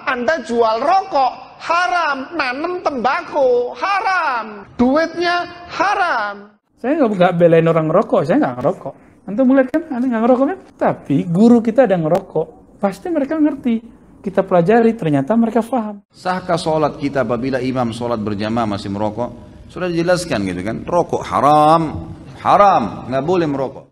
Anda jual rokok, haram. Nanem tembakau, haram. Duitnya haram. Saya nggak belain orang ngerokok, saya nggak ngerokok. Antum melihat kan, aneh nggak ngerokok kan? Tapi guru kita ada ngerokok, pasti mereka ngerti. Kita pelajari, ternyata mereka paham. Sahkah sholat kita apabila imam sholat berjamaah masih merokok? Sudah dijelaskan gitu kan, rokok haram, haram, nggak boleh merokok.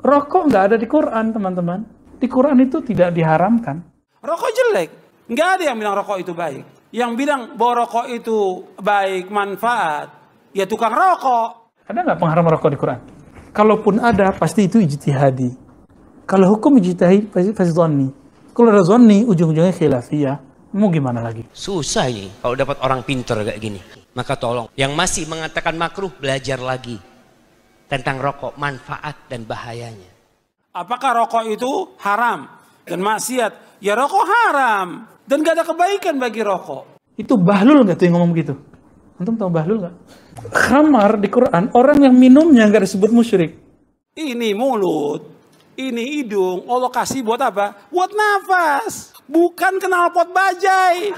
Rokok nggak ada di Quran, teman-teman. Di Quran itu tidak diharamkan. Rokok jelek, nggak ada yang bilang rokok itu baik. Yang bilang bahwa rokok itu baik, manfaat, ya tukang rokok. Ada nggak pengharam rokok di Quran? Kalaupun ada, pasti itu ijtihadi. Kalau hukum ijtihadi, pasti zonni. Kalau ada zonni, ujung-ujungnya khilafiyah. Mau gimana lagi? Susah ini kalau dapat orang pintar kayak gini. Maka tolong, yang masih mengatakan makruh, belajar lagi tentang rokok, manfaat dan bahayanya. Apakah rokok itu haram dan maksiat? Ya rokok haram dan gak ada kebaikan bagi rokok. Itu Bahlul nggak tuh yang ngomong begitu? Antum tahu Bahlul nggak? Khamar di Quran, orang yang minumnya nggak disebut musyrik. Ini mulut, ini hidung, Allah kasih buat apa? Buat nafas, bukan knalpot bajai.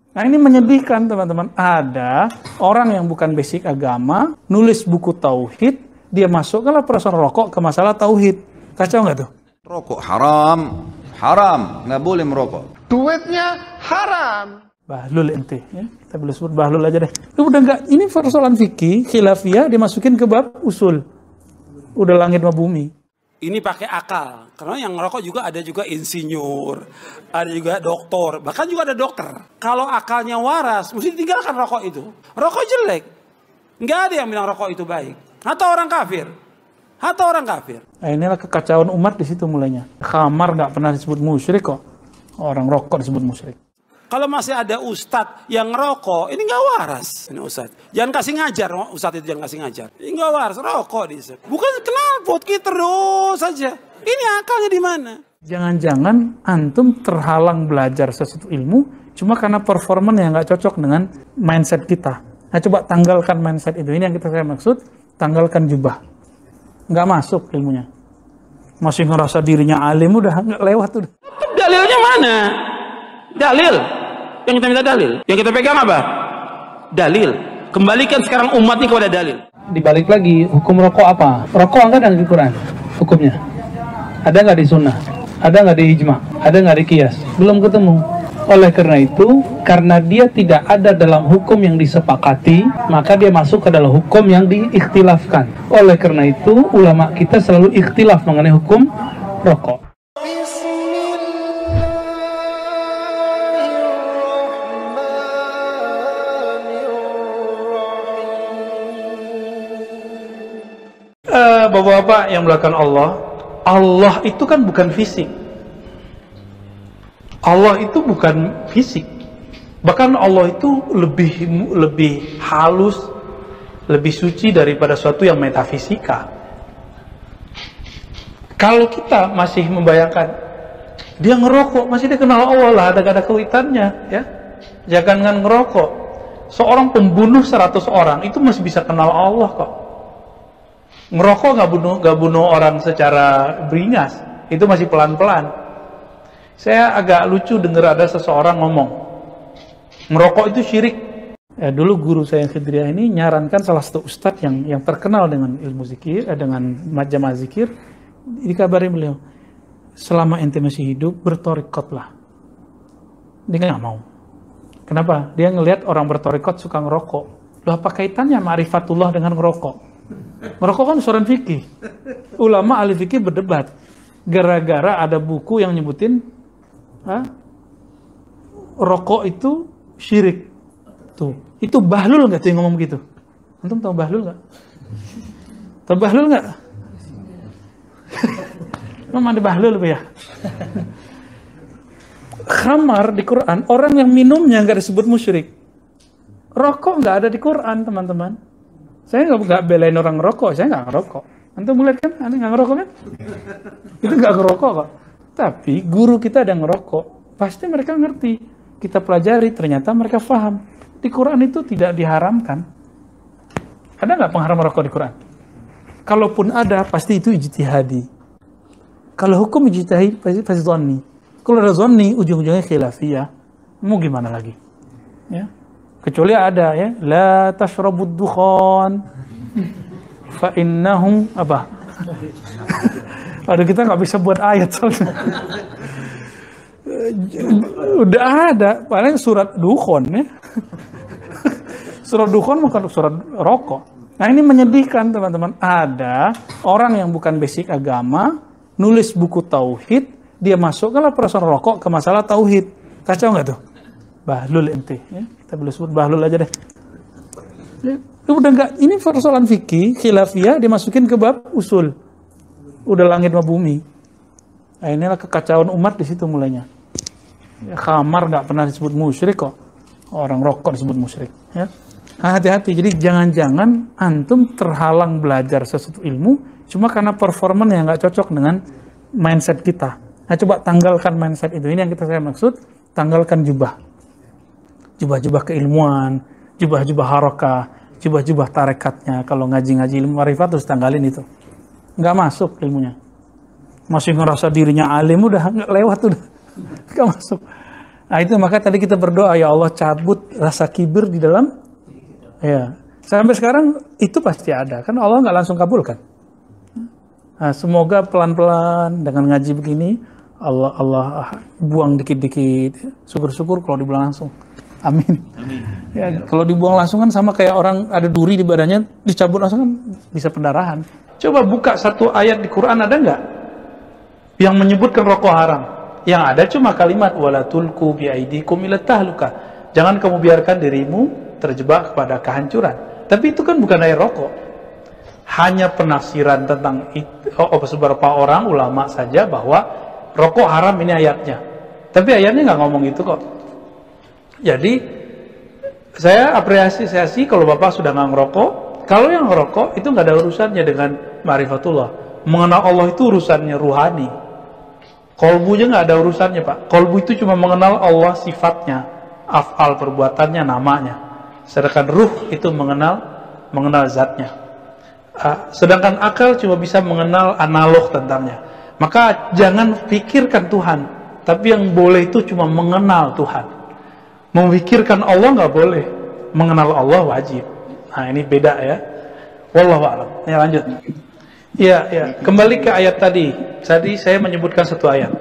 Nah ini menyedihkan teman-teman. Ada orang yang bukan basic agama, nulis buku tauhid, dia masukkanlah perasaan rokok ke masalah tauhid. Kacau nggak tuh? Rokok haram, haram, nggak boleh merokok. Duitnya haram. Bahlul ente, ya. Kita boleh sebut Bahlul aja deh. Itu udah nggak, ini persoalan fikih, khilafiyah, dimasukin ke bab usul. Udah langit sama bumi. Ini pakai akal, karena yang ngerokok juga ada juga insinyur, ada juga dokter, bahkan juga ada dokter. Kalau akalnya waras, mesti tinggalkan rokok itu. Rokok jelek, nggak ada yang bilang rokok itu baik. Atau orang kafir, atau orang kafir. Nah, inilah kekacauan umat di situ mulainya. Khamar nggak pernah disebut musyrik kok, orang rokok disebut musyrik. Kalau masih ada ustadz yang ngerokok, ini nggak waras. Ini ustadz, jangan kasih ngajar, ustadz itu jangan kasih ngajar. Ini nggak waras, rokok di sana. Bukan knalpot, kita terus saja. Ini akalnya di mana? Jangan-jangan antum terhalang belajar sesuatu ilmu cuma karena performan yang nggak cocok dengan mindset kita. Nah coba tanggalkan mindset itu. Ini yang saya maksud, tanggalkan jubah. Nggak masuk ilmunya. Masih ngerasa dirinya alim, udah nggak lewat tuh. Dalilnya mana? Dalil. Yang kita minta dalil. Yang kita pegang apa? Dalil. Kembalikan sekarang umat ini kepada dalil. Dibalik lagi, hukum rokok apa? Rokok nggak ada di Quran hukumnya. Ada nggak di sunnah? Ada nggak di ijma? Ada nggak di qiyas? Belum ketemu. Oleh karena itu, karena dia tidak ada dalam hukum yang disepakati, maka dia masuk ke dalam hukum yang diikhtilafkan. Oleh karena itu, ulama kita selalu ikhtilaf mengenai hukum rokok. Bapak-bapak yang melakukan Allah itu kan bukan fisik. Allah itu bukan fisik. Bahkan Allah itu lebih halus, lebih suci daripada suatu yang metafisika. Kalau kita masih membayangkan dia ngerokok, masih dia kenal Allah lah, ada kaitannya, ya. Jangan ngerokok. Seorang pembunuh 100 orang itu masih bisa kenal Allah kok. Ngerokok nggak bunuh orang secara beringas, itu masih pelan-pelan. Saya agak lucu dengar ada seseorang ngomong, ngerokok itu syirik. Ya, dulu guru saya yang Khidriyah ini nyarankan salah satu ustadz yang terkenal dengan ilmu zikir, dengan jamaah zikir, dikabari beliau, selama ente masih hidup bertorikotlah. Dia nggak mau. Kenapa? Dia ngelihat orang bertorikot suka ngerokok. Loh, apa kaitannya ma'rifatullah dengan ngerokok? Ngerokok kan urusan fikih. Ulama ahli fikih berdebat gara-gara ada buku yang nyebutin rokok itu syirik. Tuh, itu Bahlul nggak tuh yang ngomong gitu? Antum tahu Bahlul nggak? Tahu Bahlul nggak? Memang ada Bahlul ya. Khamar di Quran, orang yang minumnya nggak disebut musyrik. Rokok nggak ada di Quran, teman-teman. Saya nggak belain orang ngerokok, saya nggak ngerokok. Antum melihat kan, aneh nggak ngerokok kan? Itu nggak ngerokok kok. Tapi guru kita ada ngerokok, pasti mereka ngerti. Kita pelajari, ternyata mereka paham. Di Quran itu tidak diharamkan. Ada nggak pengharam rokok di Quran? Kalaupun ada, pasti itu ijtihadi. Kalau hukum ijtihadi, pasti zonni. Kalau ada zonni, ujung-ujungnya khilafiyah. Mau gimana lagi? Ya. Kecuali ada ya, la tashrabud dukhan fa innahum apa? Aduh, kita nggak bisa buat ayat soalnya. Udah ada, paling surat dukhon ya. Surat dukhon bukan surat rokok. Nah ini menyedihkan teman-teman. Ada orang yang bukan basic agama, nulis buku tauhid, dia masukkanlah persoalan rokok ke masalah tauhid. Kacau nggak tuh? Bahlul ente. Ya? Kita boleh sebut bahlul aja deh. Ya, udah nggak, ini persoalan fikih, khilafiyah, dimasukin ke bab usul. Udah langit sama bumi. Nah, inilah kekacauan umat di situ mulainya. Ya, khamar nggak pernah disebut musyrik kok. Orang rokok disebut musyrik. Ya. Nah, hati-hati. Jadi jangan-jangan antum terhalang belajar sesuatu ilmu cuma karena performan yang nggak cocok dengan mindset kita. Nah, coba tanggalkan mindset itu. Ini yang saya maksud. Tanggalkan jubah. Jubah-jubah keilmuan, jubah-jubah harokah, jubah-jubah tarekatnya. Kalau ngaji-ngaji ilmu marifat terus tanggalin itu. Nggak masuk ilmunya. Masih ngerasa dirinya alim, udah nggak lewat, udah nggak masuk. Nah itu maka tadi kita berdoa, ya Allah cabut rasa kibir di dalam. Ya, sampai sekarang itu pasti ada, kan Allah nggak langsung kabulkan. Nah, semoga pelan-pelan dengan ngaji begini, Allah buang dikit-dikit. Syukur-syukur kalau dibuang langsung. Amin. Ya, kalau dibuang langsung kan sama kayak orang ada duri di badannya, dicabut langsung kan bisa pendarahan. Coba buka satu ayat di Quran, ada nggak yang menyebutkan rokok haram? Yang ada cuma kalimat wala tulqu bi aidikum ila tahluka. Jangan kamu biarkan dirimu terjebak kepada kehancuran. Tapi itu kan bukan ayat rokok. Hanya penafsiran tentang itu, beberapa orang ulama saja bahwa rokok haram ini ayatnya. Tapi ayatnya nggak ngomong itu kok. Jadi saya apresiasi kalau Bapak sudah nggak ngerokok. Kalau yang ngerokok itu nggak ada urusannya dengan ma'rifatullah. Mengenal Allah itu urusannya ruhani. Kolbunya nggak ada urusannya Pak. Kolbu itu cuma mengenal Allah sifatnya, af'al perbuatannya, namanya. Sedangkan ruh itu mengenal zatnya. Sedangkan akal cuma bisa mengenal analog tentangnya. Maka jangan pikirkan Tuhan, tapi yang boleh itu cuma mengenal Tuhan. Memikirkan Allah nggak boleh, mengenal Allah wajib. Nah ini beda ya. Wallahu a'lam. Ya lanjut. Ya, kembali ke ayat tadi. Tadi saya menyebutkan satu ayat.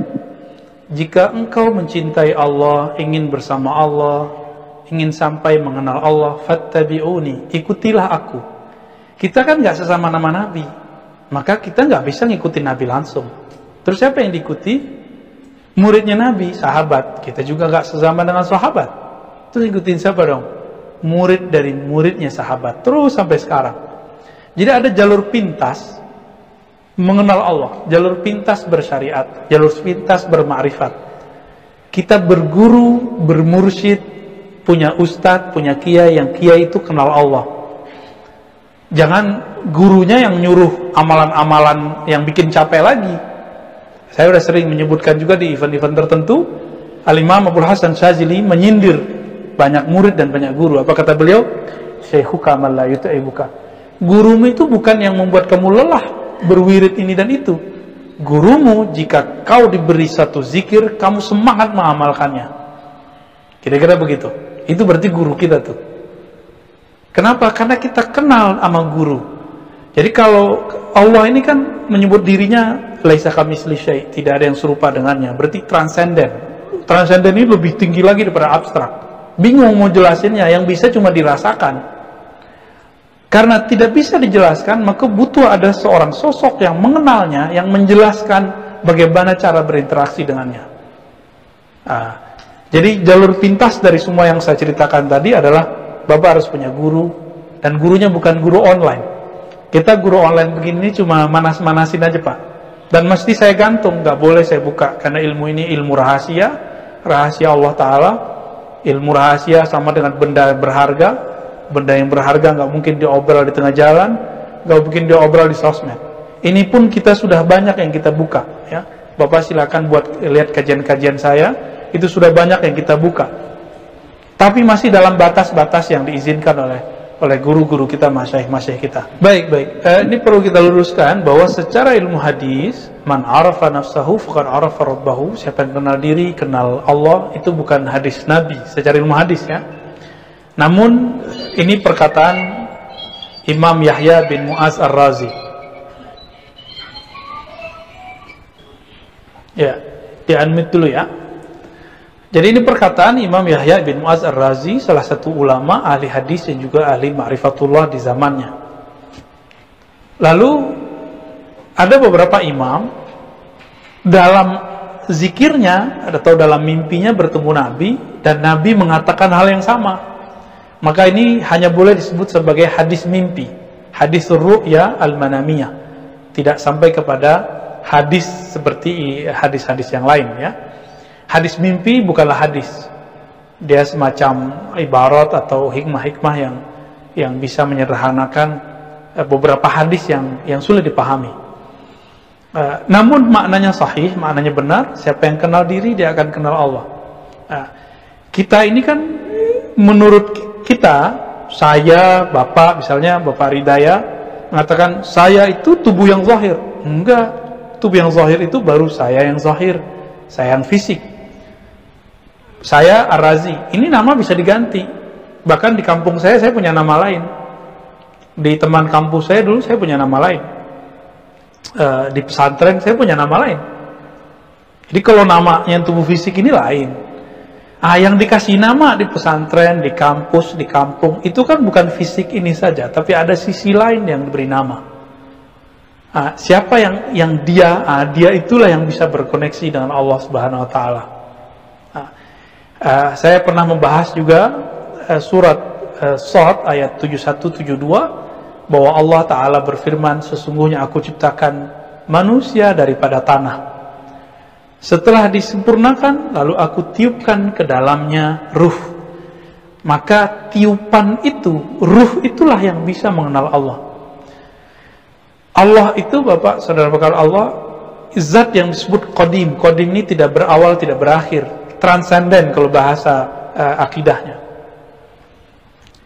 Jika engkau mencintai Allah, ingin bersama Allah, ingin sampai mengenal Allah, fattabi'uni, ikutilah aku. Kita kan nggak sesama nama Nabi, maka kita nggak bisa ngikutin Nabi langsung. Terus siapa yang diikuti? Muridnya Nabi, sahabat. Kita juga nggak sesama dengan sahabat. Terus ikutin siapa dong? Murid dari muridnya sahabat. Terus sampai sekarang. Jadi ada jalur pintas mengenal Allah, jalur pintas bersyariat, jalur pintas bermakrifat. Kita berguru, bermursyid, punya ustadz, punya kiai, yang kiai itu kenal Allah. Jangan gurunya yang nyuruh amalan-amalan yang bikin capek lagi. Saya sudah sering menyebutkan juga di event-event tertentu, Al-Imam Abul Hasan Syazili menyindir banyak murid dan banyak guru. Apa kata beliau? Syekhuka man la yut'ibuka. Gurumu itu bukan yang membuat kamu lelah berwirid ini dan itu. Gurumu jika kau diberi satu zikir, kamu semangat mengamalkannya. Kira-kira begitu. Itu berarti guru kita tuh. Kenapa? Karena kita kenal sama guru. Jadi kalau Allah ini kan menyebut dirinya laisa kamitsli syai', tidak ada yang serupa dengannya. Berarti transenden. Transenden ini lebih tinggi lagi daripada abstrak. Bingung mau jelasinnya, yang bisa cuma dirasakan. Karena tidak bisa dijelaskan, maka butuh ada seorang sosok yang mengenalnya, yang menjelaskan bagaimana cara berinteraksi dengannya. Jadi jalur pintas dari semua yang saya ceritakan tadi adalah Bapak harus punya guru, dan gurunya bukan guru online. Kita guru online begini cuma manas-manasin aja Pak. Dan mesti saya gantung, nggak boleh saya buka, karena ilmu ini ilmu rahasia, rahasia Allah Ta'ala. Ilmu rahasia sama dengan benda berharga. Benda yang berharga nggak mungkin diobrol di tengah jalan, nggak mungkin diobrol di sosmed. Ini pun kita sudah banyak yang kita buka. Ya. Bapak silakan buat lihat kajian-kajian saya, itu sudah banyak yang kita buka. Tapi masih dalam batas-batas yang diizinkan oleh oleh guru-guru kita, masyayikh kita. Baik. Ini perlu kita luruskan bahwa secara ilmu hadis, man arafa nafsahu faqad arafa rabbahu, siapa yang kenal diri, kenal Allah, itu bukan hadis Nabi secara ilmu hadis ya. Namun ini perkataan Imam Yahya bin Mu'az Ar-Razi. Ya, di-unmute dulu ya. Jadi ini perkataan Imam Yahya bin Mu'az Ar-Razi, salah satu ulama ahli hadis dan juga ahli ma'rifatullah di zamannya. Lalu ada beberapa imam dalam zikirnya atau dalam mimpinya bertemu Nabi dan Nabi mengatakan hal yang sama. Maka ini hanya boleh disebut sebagai hadis mimpi, hadis ru'ya al-manamiyah. Tidak sampai kepada hadis seperti hadis-hadis yang lain ya. Hadis mimpi bukanlah hadis. Dia semacam ibarat atau hikmah-hikmah yang bisa menyederhanakan beberapa hadis yang sulit dipahami. Namun maknanya sahih, maknanya benar. Siapa yang kenal diri, dia akan kenal Allah. Kita ini kan menurut kita, saya, Bapak, misalnya Bapak Ridaya mengatakan saya itu tubuh yang zahir. Enggak, tubuh yang zahir itu baru saya yang zahir, saya yang fisik. Saya Ar-Razi, ini nama bisa diganti. Bahkan di kampung saya punya nama lain. Di teman kampus saya dulu saya punya nama lain. Di pesantren saya punya nama lain. Jadi kalau nama yang tubuh fisik ini lain. Yang dikasih nama di pesantren, di kampus, di kampung, itu kan bukan fisik ini saja, tapi ada sisi lain yang diberi nama. Siapa yang dia itulah yang bisa berkoneksi dengan Allah Subhanahu Wa Taala. Saya pernah membahas juga surat Shad ayat 71-72 bahwa Allah Ta'ala berfirman, sesungguhnya aku ciptakan manusia daripada tanah. Setelah disempurnakan, lalu aku tiupkan ke dalamnya ruh. Maka tiupan itu, ruh itulah yang bisa mengenal Allah. Allah itu, Bapak, saudara bakal Allah, zat yang disebut Qadim. Qadim ini tidak berawal, tidak berakhir. Transenden kalau bahasa akidahnya.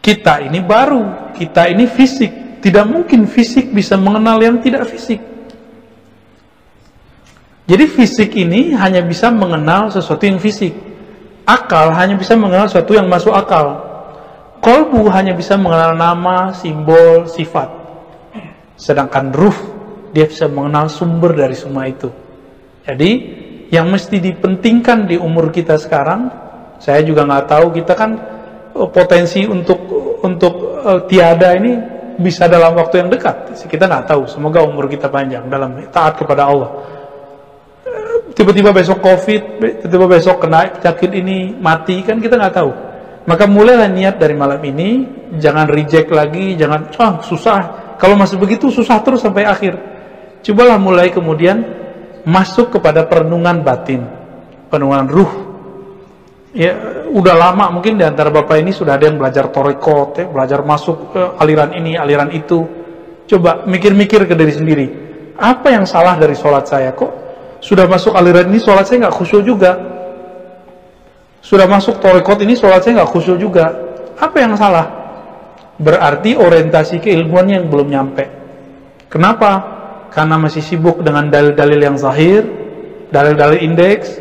Kita ini baru, kita ini fisik. Tidak mungkin fisik bisa mengenal yang tidak fisik. Jadi fisik ini hanya bisa mengenal sesuatu yang fisik. Akal hanya bisa mengenal sesuatu yang masuk akal. Qalbu hanya bisa mengenal nama, simbol, sifat. Sedangkan ruh, dia bisa mengenal sumber dari semua itu. Jadi yang mesti dipentingkan di umur kita sekarang, saya juga nggak tahu, kita kan potensi untuk tiada ini bisa dalam waktu yang dekat. Kita nggak tahu. Semoga umur kita panjang dalam taat kepada Allah. Tiba-tiba besok COVID, tiba-tiba besok kena penyakit ini, mati, kan kita nggak tahu. Maka mulailah niat dari malam ini, jangan reject lagi, jangan susah. Kalau masih begitu susah terus sampai akhir. Cobalah mulai kemudian masuk kepada perenungan batin, perenungan ruh. Ya, udah lama mungkin di antara Bapak ini sudah ada yang belajar tarekat, belajar masuk aliran ini, aliran itu. Coba mikir-mikir ke diri sendiri. Apa yang salah dari sholat saya? Kok sudah masuk aliran ini sholat saya nggak khusyuk juga? Sudah masuk tarekat ini sholat saya nggak khusyuk juga? Apa yang salah? Berarti orientasi keilmuannya yang belum nyampe. Kenapa? Karena masih sibuk dengan dalil-dalil yang zahir, dalil-dalil indeks,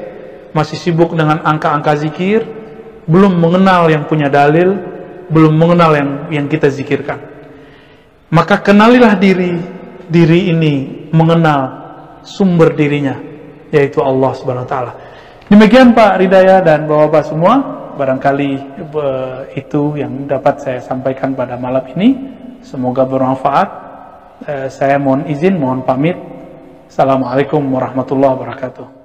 masih sibuk dengan angka-angka zikir, belum mengenal yang punya dalil, belum mengenal yang kita zikirkan. Maka kenalilah diri ini mengenal sumber dirinya, yaitu Allah Subhanahu Wa Taala. Demikian Pak Ridaya dan Bapak-Bapak semua, barangkali itu yang dapat saya sampaikan pada malam ini. Semoga bermanfaat. Saya mohon izin, mohon pamit. Assalamualaikum warahmatullahi wabarakatuh.